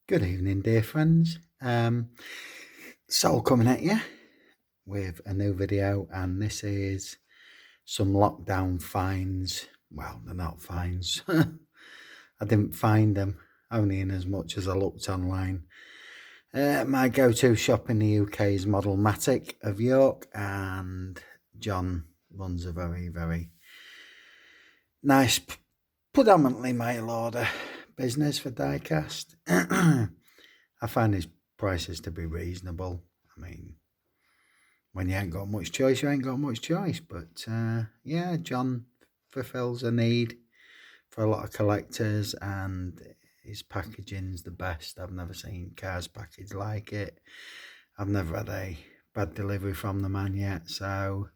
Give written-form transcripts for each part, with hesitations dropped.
Good evening, dear friends. Sol coming at you with a new video, and this is some lockdown finds. Well, they're not finds. I didn't find them, only in as much as I looked online. My go-to shop in the UK is Modelmatic of York, and John runs a very, very nice, predominantly mail order business for Diecast. I find his prices to be reasonable. I mean, when you ain't got much choice, you ain't got much choice. But yeah, John fulfills a need for a lot of collectors, and his packaging's the best. I've never seen cars packaged like it. I've never had a bad delivery from the man yet, so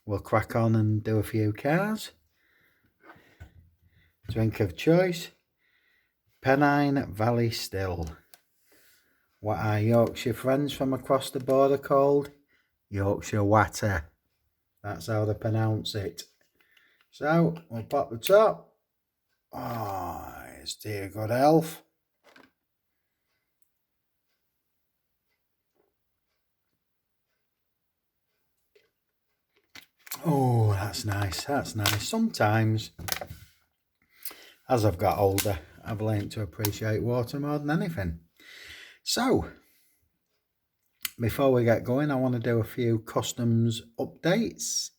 we'll crack on and do a few cars. Drink of choice, Pennine Valley Still. What our Yorkshire friends from across the border called Yorkshire Water. That's how they pronounce it. So we'll pop the top. Oh, it's dear good elf. Oh, that's nice. That's nice. Sometimes, as I've got older, I've learned to appreciate water more than anything. So, before we get going, I want to do a few customs updates.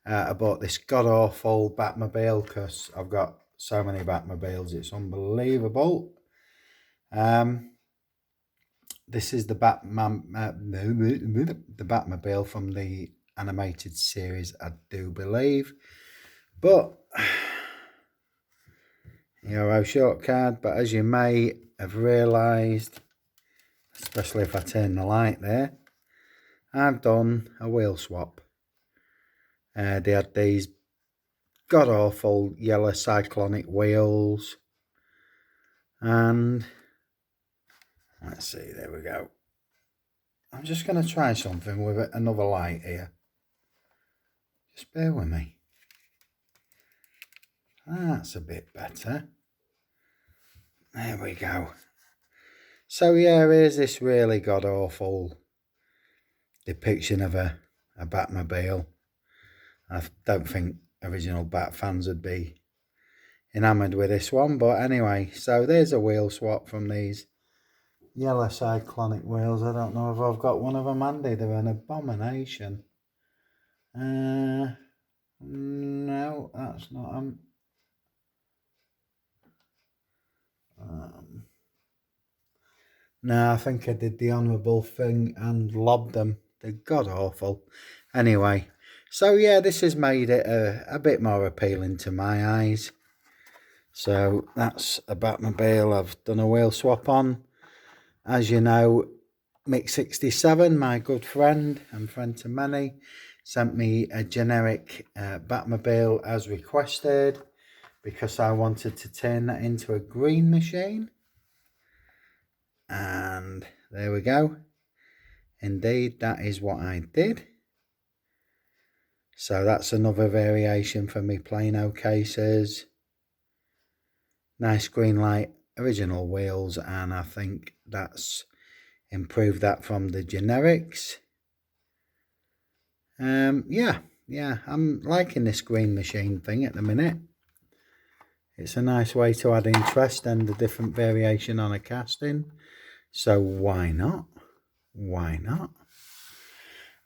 I bought this god-awful Batmobile because I've got so many Batmobiles, it's unbelievable. This is the Batmobile from the animated series, I do believe. But, Euro short card, but as you may have realised, especially if I turn the light there, I've done a wheel swap. They had these god-awful yellow cyclonic wheels, and let's see, there we go. I'm just going to try something with another light here. Just bear with me. That's a bit better. There we go. So yeah, here's this really god-awful depiction of a Batmobile. I don't think original Bat fans would be enamoured with this one, but anyway, so there's a wheel swap from these yellow cyclonic wheels. I don't know if I've got one of them handy. They're an abomination. No, that's not them. No, I think I did the honourable thing and lobbed them. They're god awful. Anyway, so yeah, this has made it a bit more appealing to my eyes. So that's a Batmobile I've done a wheel swap on. As you know, Mick67, my good friend and friend to many, sent me a generic Batmobile as requested because I wanted to turn that into a green machine. And there we go. Indeed, that is what I did. So that's another variation for me Plano cases. Nice green light, original wheels, and I think that's improved that from the generics. Yeah, I'm liking this green machine thing at the minute. It's a nice way to add interest and a different variation on a casting. So why not? Why not?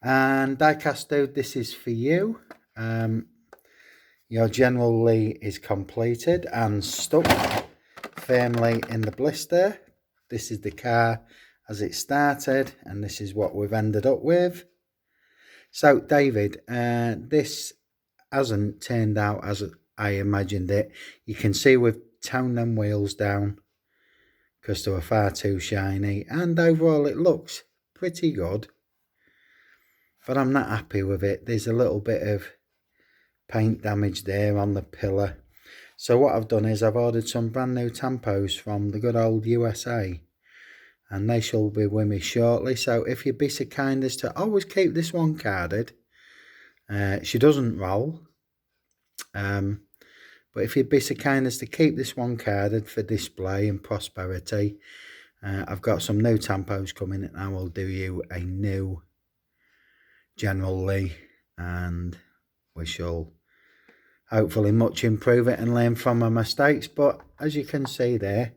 And Diecast Dude, this is for you. Your general Lee is completed and stuck firmly in the blister. This is the car as it started, and this is what we've ended up with. So, David, this hasn't turned out as I imagined it. You can see we've toned them wheels down because they were far too shiny, and overall it looks pretty good. But I'm not happy with it. There's a little bit of paint damage there on the pillar. So what I've done is I've ordered some brand new tampos from the good old USA, and they shall be with me shortly. So if you'd be so kind as to always keep this one carded. She doesn't roll, but if you'd be so kind as to keep this one carded for display and prosperity, I've got some new tampos coming and I will do you a new General Lee, and we shall hopefully much improve it and learn from our mistakes. But as you can see there,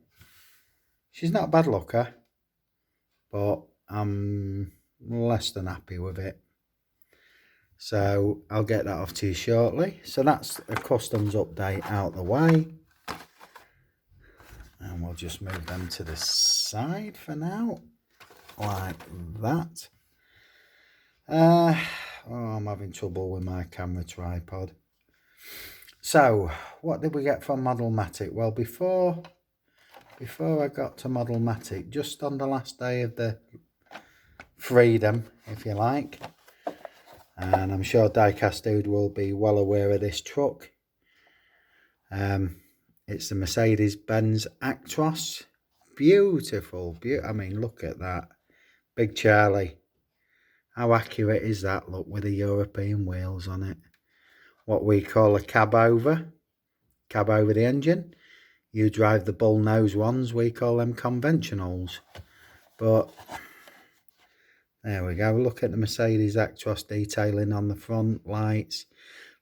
she's not a bad looker, but I'm less than happy with it. So I'll get that off to you shortly. So that's a customs update out the way. And we'll just move them to the side for now, like that. Oh, I'm having trouble with my camera tripod. So, what did we get from Modelmatic? Well, before I got to Modelmatic, just on the last day of the freedom, if you like, and I'm sure Diecast Dude will be well aware of this truck. It's the Mercedes-Benz Actros. Beautiful, I mean, look at that. Big Charlie. How accurate is that? Look, with the European wheels on it. What we call a cab over the engine. You drive the bull nose ones, we call them conventionals. But there we go. Look at the Mercedes Actros detailing on the front, lights,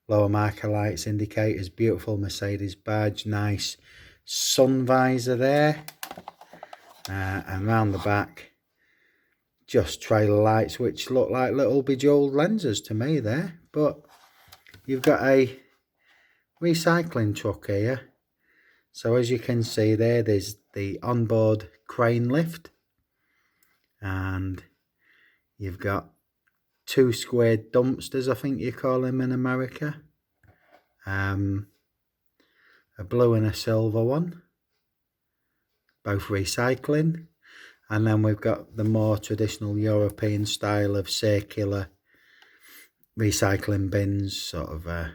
lower marker lights, indicators, beautiful Mercedes badge, nice sun visor there, and round the back, just trailer lights, which look like little bejeweled lenses to me there. But you've got a recycling truck here. So as you can see there, there's the onboard crane lift, and you've got two squared dumpsters, I think you call them in America. A blue and a silver one, both recycling. And then we've got the more traditional European style of circular recycling bins, sort of a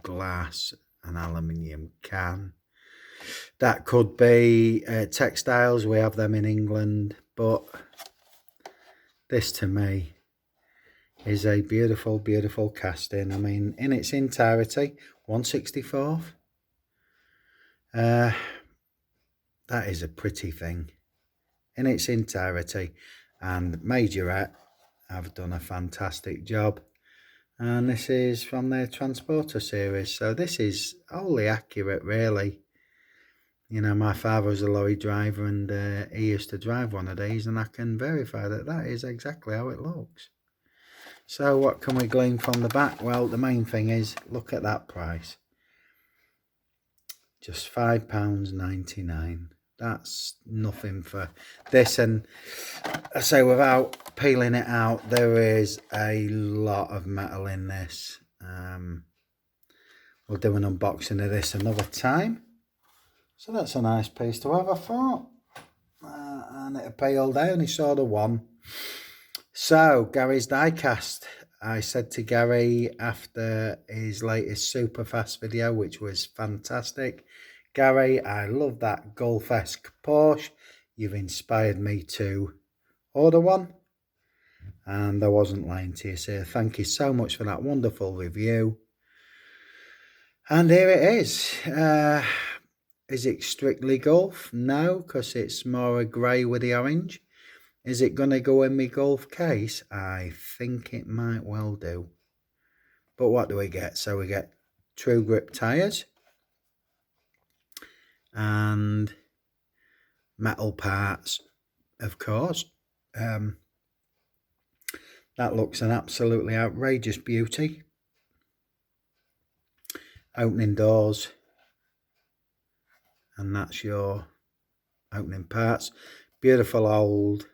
glass, an aluminium can. That could be textiles, we have them in England, but this to me is a beautiful, beautiful casting. I mean, in its entirety, 1/64. That is a pretty thing in its entirety, and Majorette have done a fantastic job. And this is from their Transporter series, so this is wholly accurate, really. You know, my father was a lorry driver, and he used to drive one of these, and I can verify that that is exactly how it looks. So what can we glean from the back? Well, the main thing is, look at that price. Just £5.99. That's nothing for this. And I say, without peeling it out, there is a lot of metal in this. We'll do an unboxing of this another time. So that's a nice piece to have, I thought. And it'll pay all day, only saw the one. So, Gary's Diecast. I said to Gary after his latest super fast video, which was fantastic, Gary, I love that Gulf-esque Porsche. You've inspired me to order one. And I wasn't lying to you, sir. Thank you so much for that wonderful review. And here it is. Is it strictly Gulf? No, because it's more a grey with the orange. Is it going to go in my Gulf case? I think it might well do. But what do we get? So we get true grip tyres and metal parts, of course. That looks an absolutely outrageous beauty. Opening doors. And that's your opening parts. Beautiful old,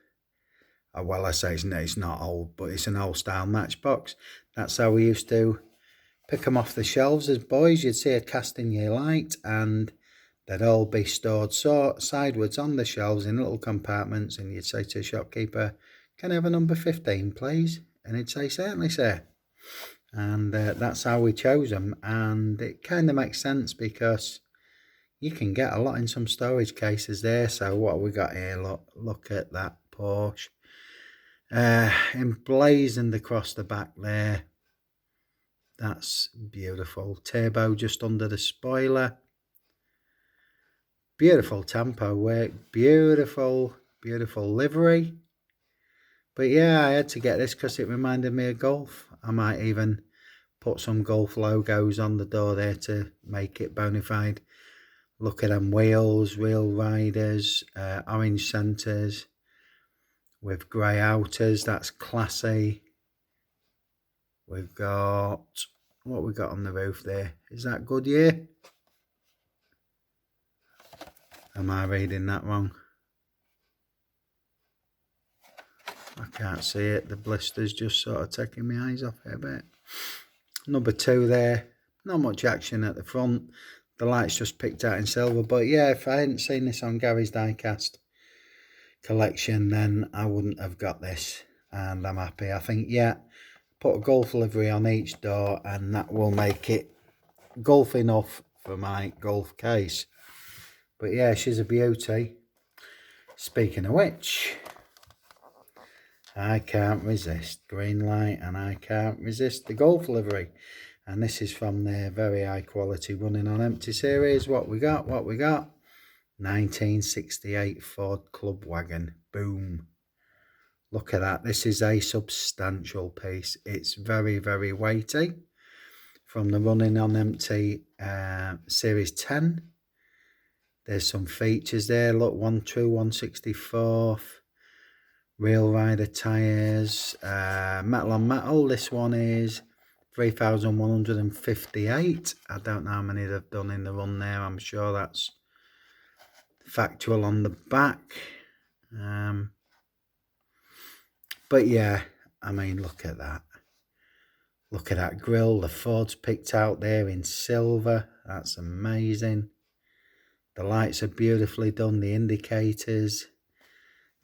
well, I say it's not old, but it's an old style matchbox. That's how we used to pick them off the shelves as boys. You'd see a casting you liked, and they'd all be stored sideways on the shelves in little compartments, and you'd say to the shopkeeper, "Can I have a number 15, please?" And he'd say, "Certainly, sir." And that's how we chose them, and it kind of makes sense because you can get a lot in some storage cases there. So what have we got here? Look at that Porsche. Emblazoned across the back there. That's beautiful. Turbo just under the spoiler. Beautiful tempo work, beautiful livery. But yeah, I had to get this because it reminded me of Gulf. I might even put some Gulf logos on the door there to make it bona fide. Look at them wheels, wheel riders, orange centres with grey outers. That's classy. We've got, what we got on the roof there? Is that Goodyear? Am I reading that wrong? I can't see it. The blister's just sort of taking my eyes off it a bit. Number 2 there. Not much action at the front. The light's just picked out in silver. But yeah, if I hadn't seen this on Gary's Diecast collection, then I wouldn't have got this. And I'm happy. I think, yeah, put a Gulf livery on each door and that will make it Gulf enough for my Gulf case. But yeah, she's a beauty. Speaking of which, I can't resist green light and I can't resist the Gulf livery. And this is from their very high quality running on empty series. What we got? 1968 Ford Club Wagon. Boom. Look at that. This is a substantial piece. It's very, very weighty. From the running on empty series 10. There's some features there. Look, 1 true 1/64th. Real rider tyres, metal on metal. This one is 3,158. I don't know how many they've done in the run there. I'm sure that's factual on the back. But yeah, I mean, look at that. Look at that grille. The Ford's picked out there in silver. That's amazing. The lights are beautifully done. The indicators.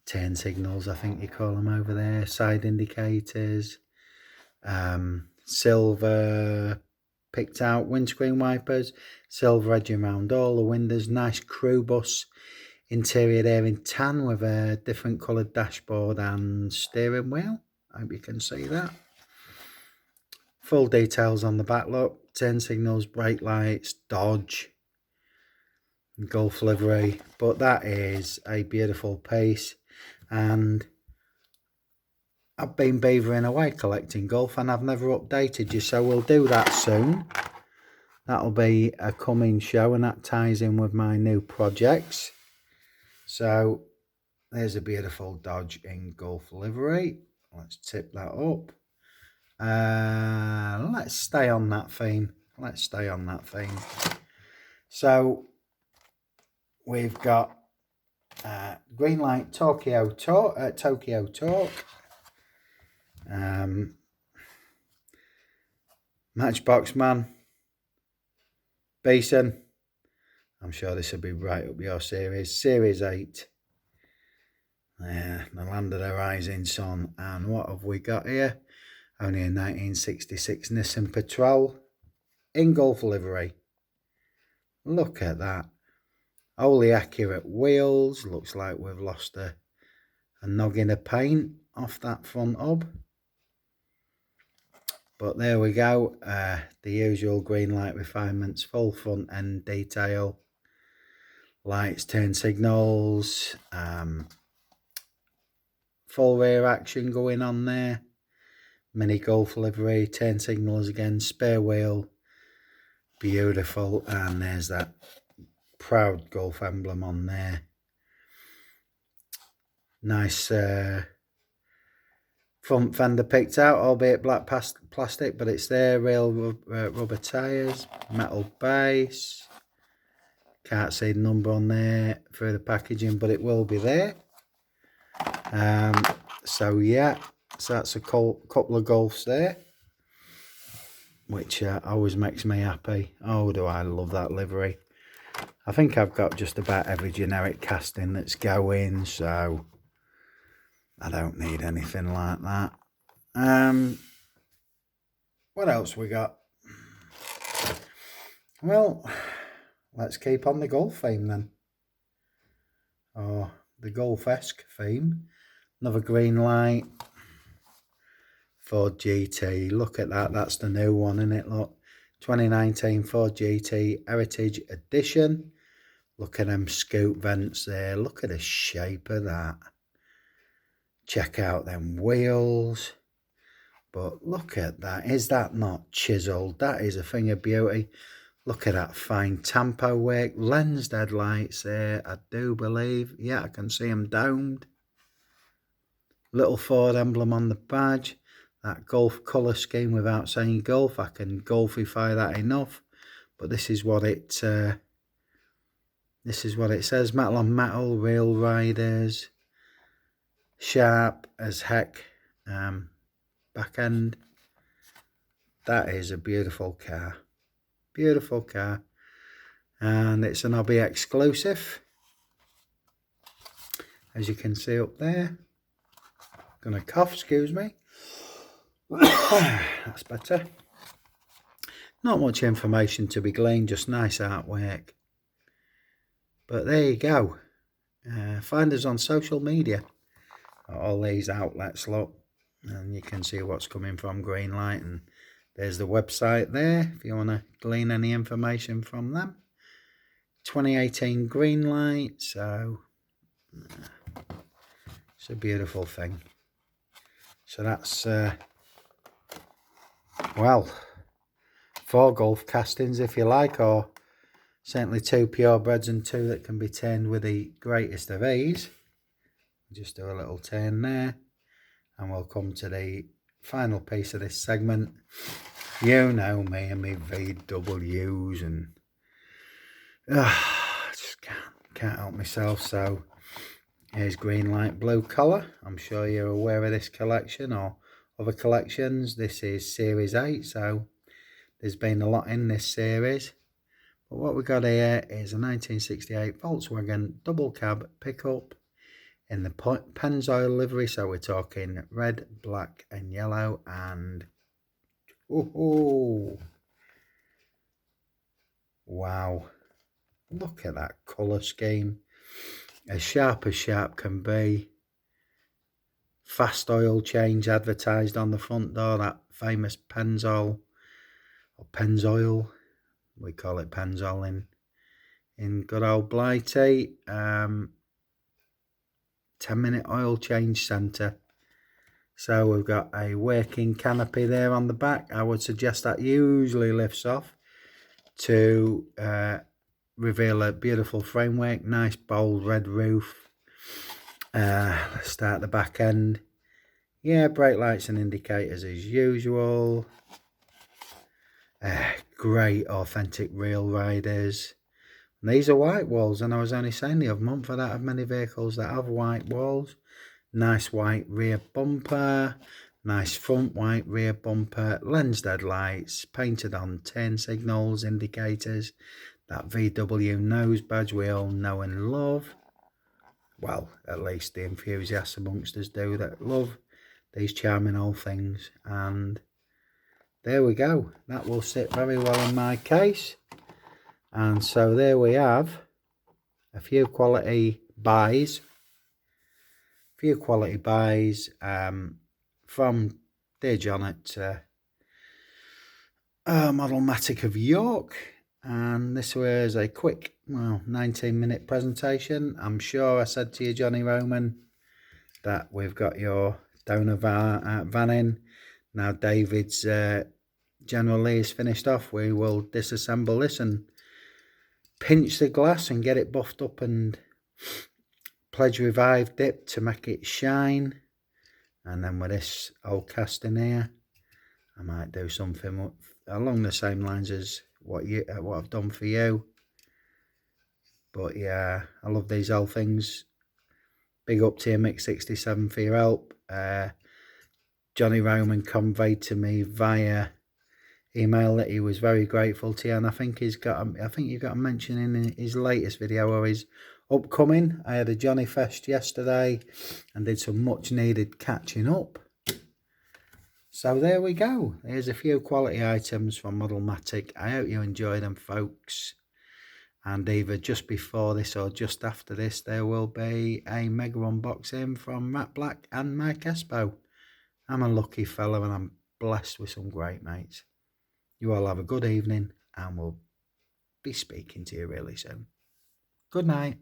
Turn signals, I think you call them over there. Side indicators. Silver picked out windscreen wipers. Silver edging around all the windows. Nice crew bus interior there in tan with a different coloured dashboard and steering wheel. I hope you can see that. Full details on the back. Look, turn signals, brake lights, Dodge, Gulf livery. But that is a beautiful piece. And I've been beavering away collecting Gulf and I've never updated you, so we'll do that soon. That'll be a coming show and that ties in with my new projects. So there's a beautiful Dodge in Gulf livery. Let's tip that up. Let's stay on that theme. So we've got green light Tokyo Torque. Matchbox Man. Beeson. I'm sure this will be right up your series. Series 8. The Land of the Rising Sun. And what have we got here? Only a 1966 Nissan Patrol in Gulf livery. Look at that. Wholly accurate wheels. Looks like we've lost a noggin of paint off that front hub. But there we go. The usual green light refinements. Full front end detail. Lights, turn signals. Full rear action going on there. Mini Gulf livery. Turn signals again. Spare wheel. Beautiful. And there's that proud Gulf emblem on there. Nice front fender picked out, albeit black plastic, but it's there. Real rubber tyres, metal base. Can't see the number on there for the packaging, but it will be there. So yeah, so that's a couple of Gulfs there, which always makes me happy. Oh, do I love that livery. I think I've got just about every generic casting that's going, so I don't need anything like that. What else we got? Well, let's keep on the Gulf theme then. Or the Gulf-esque theme. Another green light. Ford GT. Look at that. That's the new one, isn't it? Look. 2019 Ford GT Heritage Edition. Look at them scoop vents there. Look at the shape of that. Check out them wheels. But look at that. Is that not chiseled? That is a thing of beauty. Look at that fine tampo work. Lens headlights there, I do believe. Yeah, I can see them domed. Little Ford emblem on the badge. That Gulf colour scheme without saying Gulf. I can Gulfify that enough. But this is what it says. Metal on metal, rail riders. Sharp as heck. Back end. That is a beautiful car. Beautiful car. And it's an hobby exclusive. As you can see up there. Gonna cough, excuse me. That's better. Not much information to be gleaned, just nice artwork. But there you go. Find us on social media. All these outlets, look. And you can see what's coming from Greenlight. And there's the website there if you want to glean any information from them. 2018 Greenlight. So it's a beautiful thing. So that's, well, 4 Gulf castings if you like, or certainly 2 purebreds and 2 that can be turned with the greatest of ease. Just do a little turn there, and we'll come to the final piece of this segment. You know me and my VWs, and I just can't help myself. So here's Greenlight blue colour. I'm sure you're aware of this collection or other collections. This is Series 8, so there's been a lot in this series. But what we got here is a 1968 Volkswagen double cab pickup in the Pennzoil livery. So we're talking red, black and yellow. And oh, wow, look at that colour scheme. As sharp can be. Fast oil change advertised on the front door. That famous Pennzoil, or Pennzoil. We call it Pennzoil in good old Blighty. 10-minute oil change centre. So we've got a working canopy there on the back. I would suggest that usually lifts off to reveal a beautiful framework. Nice bold red roof. Let's start the back end. Yeah, brake lights and indicators as usual. Great authentic rail riders. And these are white walls, and I was only saying the other month I don't have many vehicles that have white walls. Nice white rear bumper, nice front white rear bumper, lens headlights, painted on turn signals, indicators, that VW nose badge we all know and love. Well, at least the enthusiasts amongst us do, that love these charming old things. And there we go. That will sit very well in my case. And so there we have a few quality buys. From Dear John at Modelmatic of York. And this was a quick, 19-minute presentation. I'm sure I said to you, Johnny Roman, that we've got your donor van in. Now David's General Lee is finished off. We will disassemble this and pinch the glass and get it buffed up and Pledge Revive dip to make it shine. And then with this old casting here, I might do something along the same lines as what I've done for you. But yeah, I love these old things. Big up to you, Mick67, for your help. Johnny Roman conveyed to me via email that he was very grateful to you, and I think you've got a mention in his latest video or his upcoming. I had a Johnny Fest yesterday and did some much needed catching up. So there we go. Here's a few quality items from Modelmatic. I hope you enjoy them, folks. And either just before this or just after this, there will be a mega unboxing from Matt Black and Mike Espo. I'm a lucky fella and I'm blessed with some great mates. You all have a good evening, and we'll be speaking to you really soon. Good night.